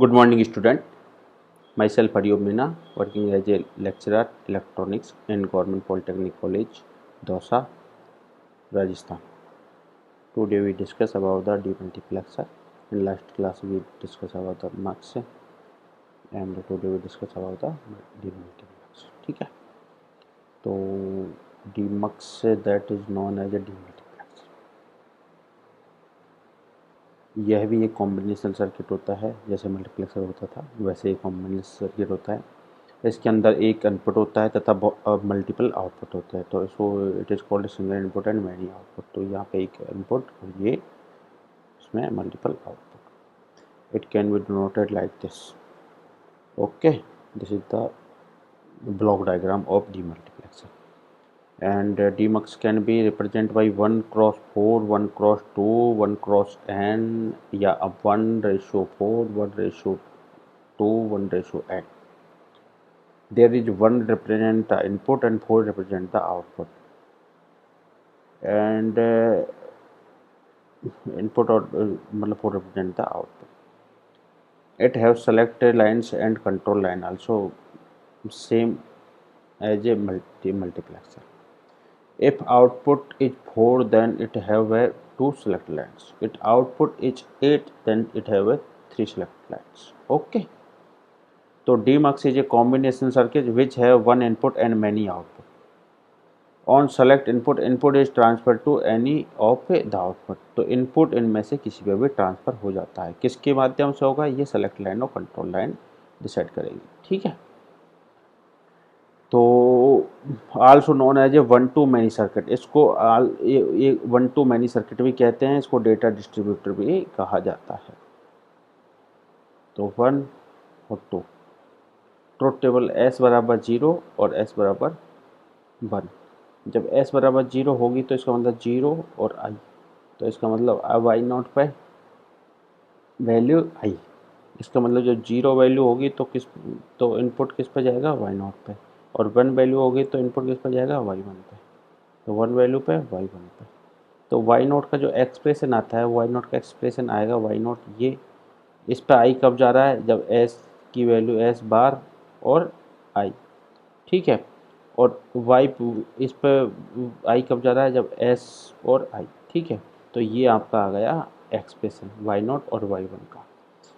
Good morning, student. Myself Ariyub Meena, working as a lecturer electronics in Government Polytechnic College, Dausa, Rajasthan. Today we discuss about the demultiplexer. In last class we discuss about the mux, and today we discuss about the demultiplexer. ठीक है, तो demux that is known as a demultiplexer. यह भी एक combination circuit होता है, जैसे multiplexer होता था वैसे एक कॉम्बिनेशन सर्किट होता है। इसके अंदर एक इनपुट होता है तथा मल्टीपल आउटपुट होते हैं, तो इसको it is called single input and many output. तो यहाँ पे एक इनपुट और ये इसमें multiple output. It can be denoted like this. Okay, this is the block diagram of demultiplexer and demux can be represented by 1x4, 1x2, 1x(n) या 1:4, 1:2, 1:n. There is 1 represent the input and 4 represent the output, and input or मतलब 4 represent the output. It has selected lines and control line also same as a multiplexer. If output is 4, then it have a 2 select lines. If output is 8, then it have a 3 select lines. Okay. So demux is a combination circuit which have one input and many output. On select input, input is transferred to any of the output. तो input इनमें से किसी पे भी transfer हो जाता है। किसके माध्यम से होगा? ये सेलेक्ट लाइन और कंट्रोल लाइन डिसाइड करेगी। ठीक है, तो also known as a 1 to many circuit, इसको ये 1 to many सर्किट भी कहते हैं, इसको डेटा डिस्ट्रीब्यूटर भी कहा जाता है। तो 1 और 2 ट्रुथ टेबल S बराबर 0 और S बराबर 1। जब S बराबर 0 होगी तो इसका मतलब 0 और I, तो इसका मतलब वाई नॉट पे वैल्यू I। इसका मतलब जो 0 वैल्यू होगी तो इनपुट किस पे जाएगा? वाई नॉट पे, और 1 वैल्यू होगी तो इनपुट किस पे जाएगा? वाई 1 पे। तो 1 वैल्यू पे वाई 1 पे, तो वाई नॉट का जो एक्सप्रेशन आता है, वाई नॉट का एक्सप्रेशन आएगा वाई नॉट ये। इस पे आई कब जा रहा है? जब एस की वैल्यू एस बार और आई, ठीक है, और वाई इस पे आई कब जा रहा है? जब एस और आई, ठीक है। तो ये आपका आ गया एक्सप्रेशन वाई नॉट और वाई 1 का।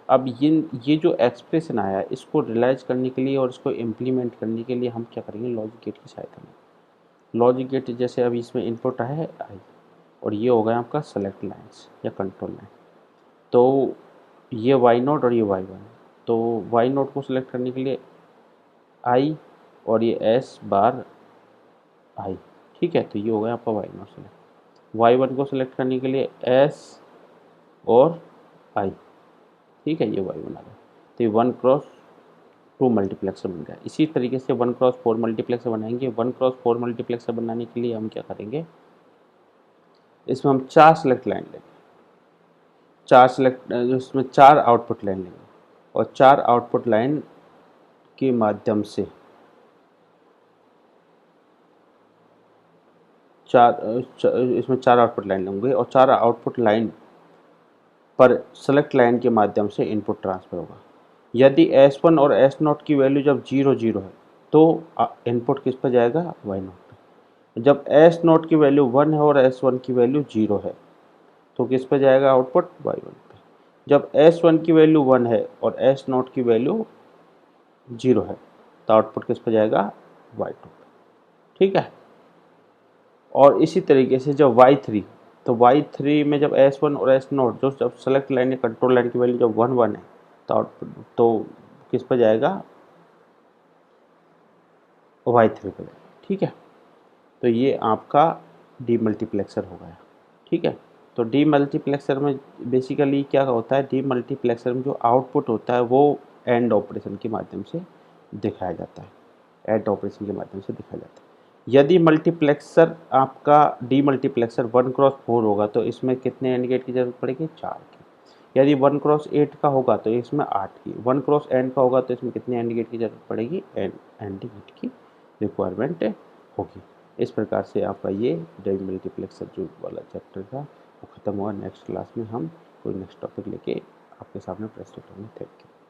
अब ये जो एक्सप्रेशन आया इसको रियलाइज करने के लिए और इसको इम्प्लीमेंट करने के लिए हम क्या करेंगे? लॉजिक गेट की सहायता में। लॉजिक गेट जैसे अभी इसमें इनपुट आया है आई, और ये हो गया आपका सेलेक्ट लाइन्स या कंट्रोल लाइन। तो ये वाई नॉट और ये वाई 1, तो वाई नॉट को सिलेक्ट करने के लिए आई और ये एस बार आई, ठीक है, तो ये हो गया आपका वाई नॉट सेलेक्ट। वाई 1 को सिलेक्ट करने के लिए एस और आई, ठीक है, ये वाई 1 आ गया। तो ये 1x2 मल्टीप्लेक्सर बन गया। इसी तरीके से 1x4 मल्टीप्लेक्सर बनाएंगे। 1x4 मल्टीप्लेक्सर बनाने के लिए हम क्या करेंगे? इसमें हम 4 सेलेक्ट लाइन लेंगे, 4 सेलेक्ट, इसमें 4 आउटपुट लाइन लेंगे, और 4 आउटपुट लाइन के माध्यम से इसमें 4 आउटपुट लाइन लेंगे, और 4 आउटपुट लाइन पर सेलेक्ट लाइन के माध्यम से इनपुट ट्रांसफर होगा। यदि S1 और S0 की वैल्यू जब 0 0 है तो इनपुट किस पर जाएगा? वाई नॉट पे। जब S0 की वैल्यू 1 है और S1 की वैल्यू 0 है तो किस पर जाएगा आउटपुट? वाई 1 पे। जब S1 की वैल्यू 1 है और S0 की वैल्यू 0 है तो आउटपुट किस पर जाएगा? वाई 2 पे, ठीक है। और इसी तरीके से जब Y3, तो Y3 में जब S1 और S0 जो जब सेलेक्ट लाइन या कंट्रोल लाइन की वैल्यू जब 1 1 है तो आउटपुट तो किस पर जाएगा? Y3 पे, ठीक है। तो ये आपका डीमल्टीप्लेक्सर हो गया, ठीक है। तो डीमल्टीप्लेक्सर में बेसिकली क्या होता है? डीमल्टीप्लेक्सर में जो आउटपुट होता है वो एंड ऑपरेशन के माध्यम से दिखाया जाता है, एंड ऑपरेशन के माध्यम से दिखाया जाता है। यदि मल्टीप्लेक्सर आपका डीमल्टीप्लेक्सर 1x4 होगा तो इसमें कितने एंड गेट की जरूरत पड़ेगी? 4 की। यदि 1x8 का होगा तो इसमें 8 की। 1x n का होगा तो इसमें कितने एंड गेट की जरूरत पड़ेगी? एंड गेट की रिक्वायरमेंट होगी। इस प्रकार से आपका ये डीमल्टीप्लेक्सर जो वाला चैप्टर था वो ख़त्म हुआ। नेक्स्ट क्लास में हम कोई नेक्स्ट टॉपिक लेके आपके सामने प्रस्तुत होंगे। Thank you.